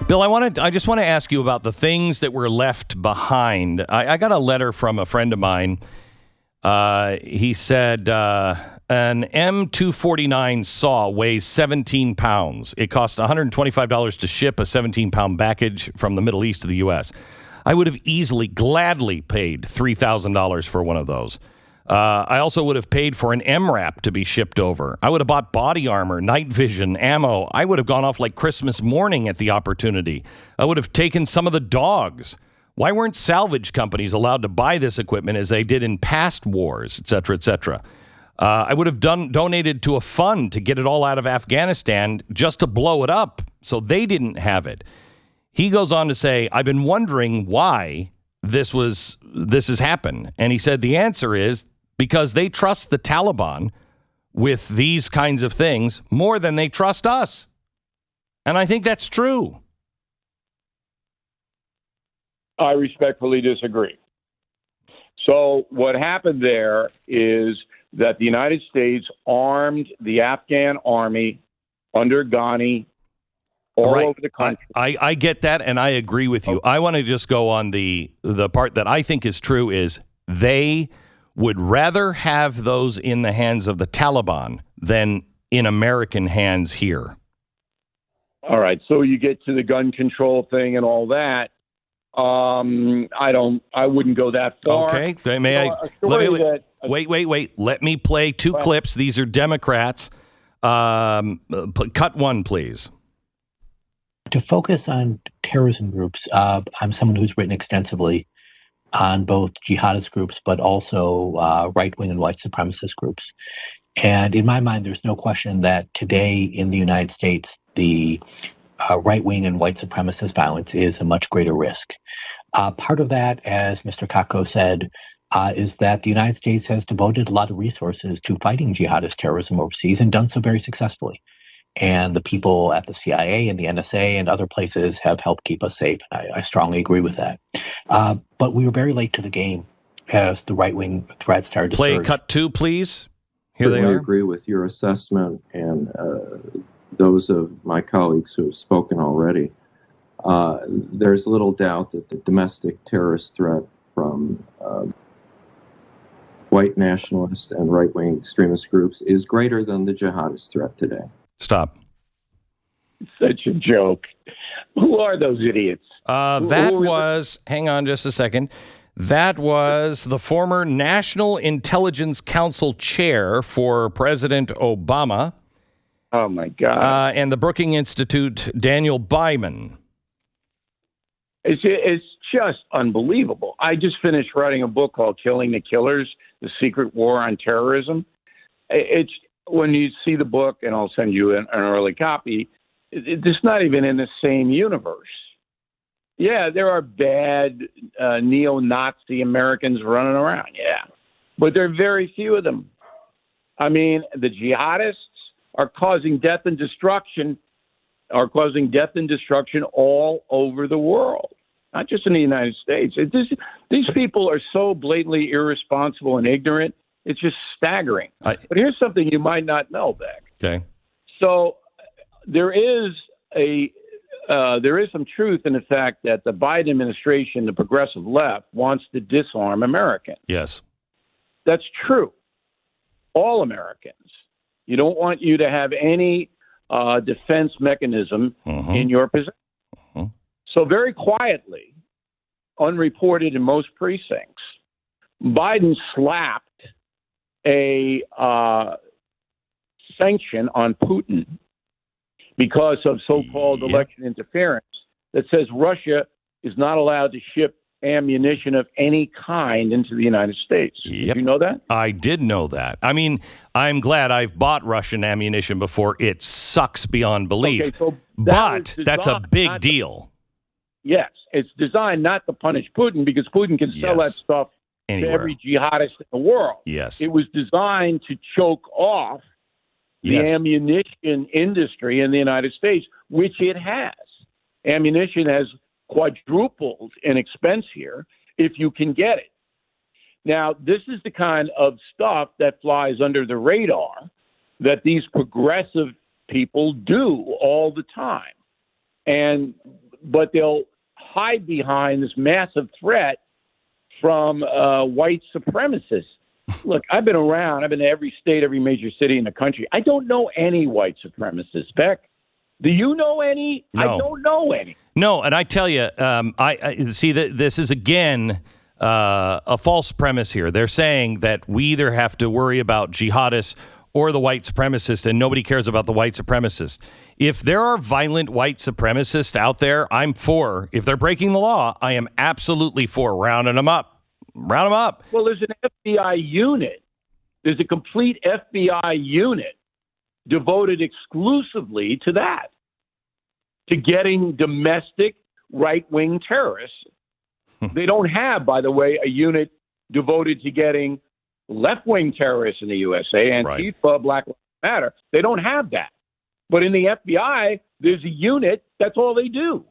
Bill, I just want to ask you about the things that were left behind. I got a letter from a friend of mine. He said an M249 saw weighs 17 pounds. It cost $125 to ship a 17-pound package from the Middle East to the U.S. I would have gladly paid $3,000 for one of those. I also would have paid for an MRAP to be shipped over. I would have bought body armor, night vision, ammo. I would have gone off like Christmas morning at the opportunity. I would have taken some of the dogs. Why weren't salvage companies allowed to buy this equipment as they did in past wars, et cetera, et cetera? I would have donated to a fund to get it all out of Afghanistan just to blow it up so they didn't have it. He goes on to say, I've been wondering why this has happened. And he said the answer is because they trust the Taliban with these kinds of things more than they trust us. And I think that's true. I respectfully disagree. So what happened there is that the United States armed the Afghan army under Ghani all over the country. I get that, and I agree with you. I want to just go on the part that I think is true is they would rather have those in the hands of the Taliban than in American hands here. All right, so you get to the gun control thing and all that. I wouldn't go that far. Okay, wait. Let me play two clips. These are Democrats. Cut one, please. To focus on terrorism groups, I'm someone who's written extensively on both jihadist groups, but also right-wing and white supremacist groups. And in my mind, there's no question that today in the United States, the right-wing and white supremacist violence is a much greater risk. Part of that, as Mr. Kakko said, is that the United States has devoted a lot of resources to fighting jihadist terrorism overseas and done so very successfully. And the people at the CIA and the NSA and other places have helped keep us safe. I strongly agree with that. But we were very late to the game as the right-wing threat started to surge. Cut two, please. Here they are. I agree with your assessment and those of my colleagues who have spoken already. There's little doubt that the domestic terrorist threat from white nationalist and right-wing extremist groups is greater than the jihadist threat today. Stop. Such a joke. Who are those idiots? Hang on just a second. That was the former National Intelligence Council chair for President Obama. Oh, my God. And the Brookings Institute, Daniel Byman. It's just unbelievable. I just finished writing a book called Killing the Killers, The Secret War on Terrorism. It's when you see the book, and I'll send you an early copy, it's not even in the same universe. Yeah, there are bad neo-Nazi Americans running around, yeah. But there are very few of them. I mean, the jihadists are causing death and destruction all over the world, not just in the United States. These people are so blatantly irresponsible and ignorant. It's just staggering. But here's something you might not know, Beck. Okay. So there is some truth in the fact that the Biden administration, the progressive left, wants to disarm Americans. Yes. That's true. All Americans. You don't want you to have any defense mechanism in your possession. So very quietly, unreported in most precincts, Biden slapped a sanction on Putin because of so-called election interference that says Russia is not allowed to ship ammunition of any kind into the United States. Did you know that? I did know that. I mean, I'm glad I've bought Russian ammunition before. It sucks beyond belief. Okay, so that's a big deal. Yes, it's designed not to punish Putin because Putin can sell that stuff anywhere. To every jihadist in the world. Yes. It was designed to choke off the ammunition industry in the United States, which it has. Ammunition has quadrupled in expense here if you can get it. Now, this is the kind of stuff that flies under the radar that these progressive people do all the time. And but they'll hide behind this massive threat from white supremacists. Look, I've been around. I've been to every state, every major city in the country. I don't know any white supremacists, Beck. Do you know any? No. I don't know any. No, and I tell you, I see that this is again a false premise here. They're saying that we either have to worry about jihadists or the white supremacists, and nobody cares about the white supremacists. If there are violent white supremacists out there, I'm for. If they're breaking the law, I am absolutely for rounding them up. Round them up. Well, there's an FBI unit. There's a complete FBI unit devoted exclusively to that, to getting domestic right-wing terrorists. They don't have, by the way, a unit devoted to getting left-wing terrorists in the USA, Antifa, right. Black Lives Matter. They don't have that. But in the FBI, there's a unit, that's all they do.